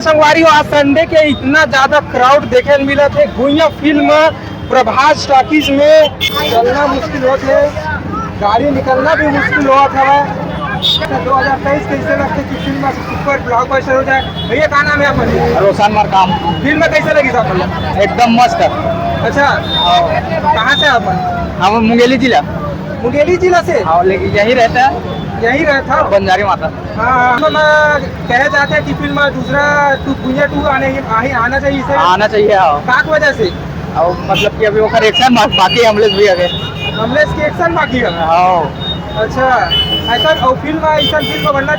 संगवारी आज संडे के इतना ज्यादा क्राउड देखे मिला थे। गुइया फिल्म प्रभास टॉकीज में चलना मुश्किल होता है, गाड़ी निकलना भी मुश्किल हुआ था। 2023 कैसे लगते कि फिल्म सुपर ब्लॉकबस्टर हो जाए। भैया क्या नाम है आपका? रोशन मरकाम। फिल्म कैसे लगी था आपको? एकदम मस्त। अच्छा, कहाँ से आप? हम मुंगेली जिला। मुंगेली जिला से? हाँ, लेकिन यही रहता है, यही रहता बंजारी माता। हाँ, हम कह जाते हैं कि फिल्म दूसरा गुइया 2 आना चाहिए इसे। आना चाहिए। का वजह से? और मतलब कि अभी वो एक्शन बाकी हमले भी आ गए, हमले की एक्शन बाकी है। हाँ। अच्छा, ऐसा और फिल्म ऐसा फिल्म बनना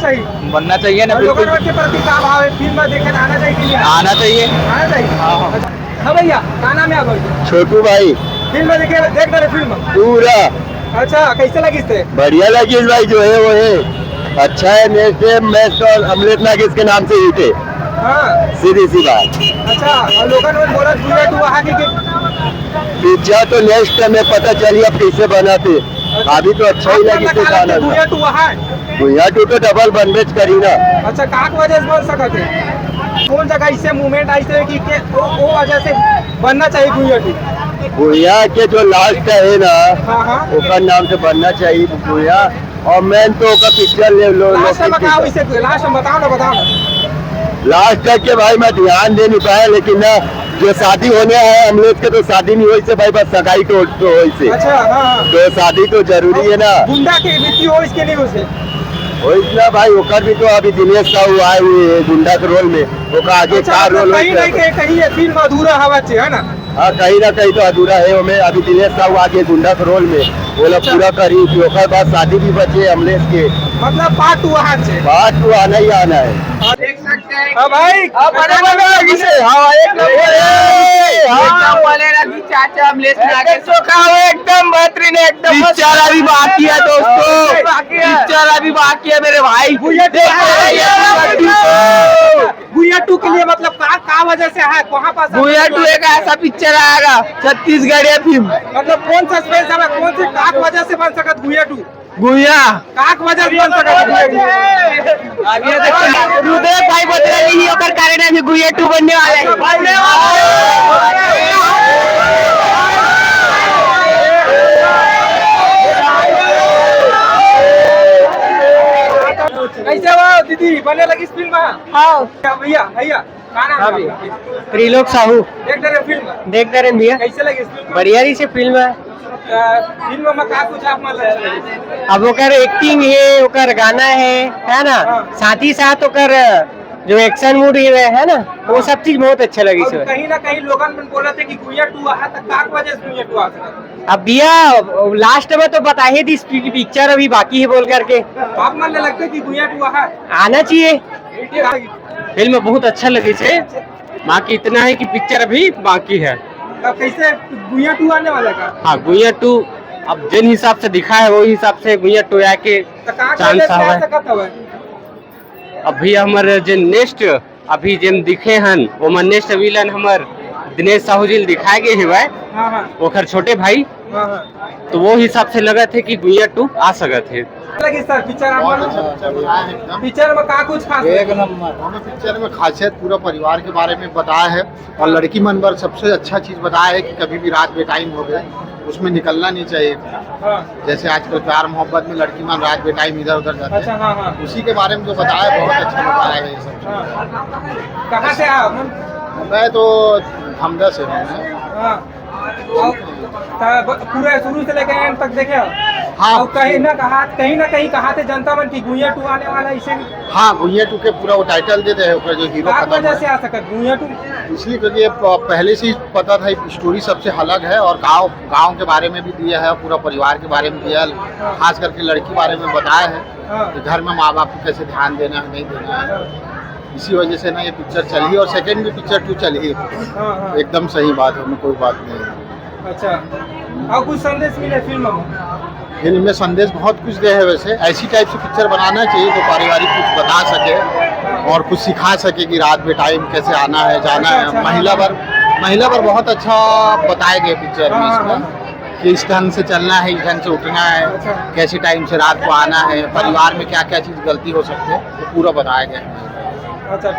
चाहिए ना। लोगों बिल्कुल के प्रति क्या भाव है? फिल्म देखे आना चाहिए कि नहीं? आना चाहिए। आना चाहिए। हाँ। अच्छा, हाँ भैया, क्या नाम है आपका? छोटू भाई। फिल्म देख रहे फिल्म पूरा अच्छा, कैसे लगी इससे? बढ़िया लगी भाई, जो है वो है अच्छा है। मैच और अमलेट नाग इसके नाम से जीते। हाँ, सीधी सी बात। अच्छा, और लोगों ने बोला गुइया 2 वहाँ की पिक्चर तो नेक्स्ट में पता चली अब कैसे बनाते। अभी तो अच्छा ही लगी थी गाना। गुइया 2 वहाँ गुइया 2 तो डबल बनबेज करी ना। अच्छा, का वजह से बन सकते है? कौन जगह इससे मूवमेंट ऐसे कि वो वजह से बनना चाहिए गुइया 2? गुइया के जो लास्ट है ना, हाँ, उसका नाम से बनना चाहिए गुइया। और मैन तो का पिक्चर ले लो। लास्ट में बताओ, इसे लास्ट में बताओ ना। लास्ट तक के भाई मैं ध्यान दे नहीं पाया, लेकिन ना जो शादी होने है हम लोग के, तो शादी नहीं हुई से भाई, बस सगाई तो हुई से। अच्छा, हाँ, तो शादी तो जरूरी है ना। गुंडा के मृत्यु हो इसके लिए उसे हो इतना भाई होकर भी तो अभी दिनेश का हुआ है गुंडा के रोल में। वो आगे क्या रोल कहीं फिल्म अधूरा हवा है ना? हाँ, कहीं ना कहीं तो अधूरा है वो में। अभी दिनेश साहब आगे गुंडा के रोल में वो लोग पूरा करी थी। ओकर बाद शादी भी बचे अमलेश के। मतलब पार्ट 2 पार्ट 2 आना ही आना है। देख सकते हैं। हाँ भाई, चाचा अमलेश एकदम बेहतरीन, एकदम। पिक्चर अभी बाकी है दोस्तों, पिक्चर अभी बाकी है मेरे भाई। गुइया 2 के लिए मतलब का वजह से है? वहाँ पास गुइया 2 एक ऐसा पिक्चर आएगा छत्तीसगढ़ फिल्म। मतलब कौन सस्पेंस है? कौन सी का वजह से बन सकत गुइया 2? गुइया का वजह से बन सकत अभी रुद्र भाई बता रही है ओकर कारण अभी गुइया 2 बनने वाला है। कैसे हो दीदी, बने लगी इस फिल्म? हाँ भैया भैया, का नाम है आपका? त्रिलोक साहू। देख रहे फिल्म? देख रहे भैया, कैसे लगी इस फिल्म? बढ़िया रही से फिल्म है। फिल्म में का कुछ आप मतलब अब ओकर एक्टिंग है, ओकर गाना है ना? हाँ। साथ ही साथ ओकर जो एक्शन मूवी है ना, वो सब चीज बहुत अच्छा लगी और सर। कहीं ना कहीं लोगों ने बोला था कि गुइया 2 आ तक का वजह से गुइया 2 आ सकता। अब भैया लास्ट में तो बता ही दी पिक्चर अभी बाकी है बोल करके। आप मन लगता है कि गुइया 2 आना चाहिए। है? फिल्म बहुत अच्छा लगी से, बाकी इतना है कि पिक्चर अभी बाकी है। अब कैसे गुइया 2 आने वाला का? हाँ, गुइया 2 अब जिन हिसाब से दिखा है वही हिसाब से गुइया 2 आके तो का चांस है। सकता है? अभी हमारे जो नेक्स्ट अभी जिन दिखे हन वो में नेक्स्ट विलन हमार दिनेश साहू जी दिखाए गए है हाँ, ओकर छोटे भाई। हाँ। तो वो हिसाब से लगा थे कि गुइया 2 आ सकत है। लगी सर पिक्चर आप? पिक्चर में का कुछ खास? एक नंबर। हमें पिक्चर में खासियत पूरा परिवार के बारे में बताया है, और लड़की मन पर सबसे अच्छा चीज बताया है कि कभी भी रात बेटाइम हो गए उसमें निकलना नहीं चाहिए। हाँ। जैसे आजकल प्यार मोहब्बत में लड़की मन रात बेटाइम इधर उधर जाते अच्छा, हाँ, हाँ। उसी के बारे में जो बताया बहुत अच्छा बताया है ये सब। हाँ। कहाँ से आप? मैं तो हमदा से हूँ। हाँ। पूरा शुरू से लेकर एंड तक देखे? हाँ। और कहीं ना कहीं कहा थे जनता मन की गुइया 2 आने वाला है इसे? हाँ, गुइया 2 के पूरा वो टाइटल देते हैं ऊपर जो हीरो का खत्म वजह से है। आ सकत गुइया 2? इसलिए क्योंकि ये पहले से ही पता था, स्टोरी सबसे अलग है, और गांव के बारे में भी दिया है, पूरा परिवार के बारे में दिया है, खास करके लड़की बारे में बताया है हाँ। कि घर में माँ बाप को कैसे ध्यान देना है नहीं देना है। इसी वजह से ना ये पिक्चर चली, और सेकंड भी पिक्चर 2 चली। हाँ। एकदम सही बात है, कोई बात नहीं है। अच्छा, और कुछ संदेश मिले फिल्म में? फिल्म में संदेश बहुत कुछ दे है। वैसे ऐसी टाइप से पिक्चर बनाना चाहिए जो पारिवारिक कुछ बता सके और कुछ सिखा सके कि रात बेटाइम कैसे आना है जाना है। महिला पर बहुत अच्छा बताए गए पिक्चर में इसमें कि इस ढंग से चलना है, इस ढंग से उठना है, कैसे टाइम से रात को आना है, परिवार में क्या क्या चीज़ गलती हो सकती है, तो पूरा बताया गया है। अच्छा।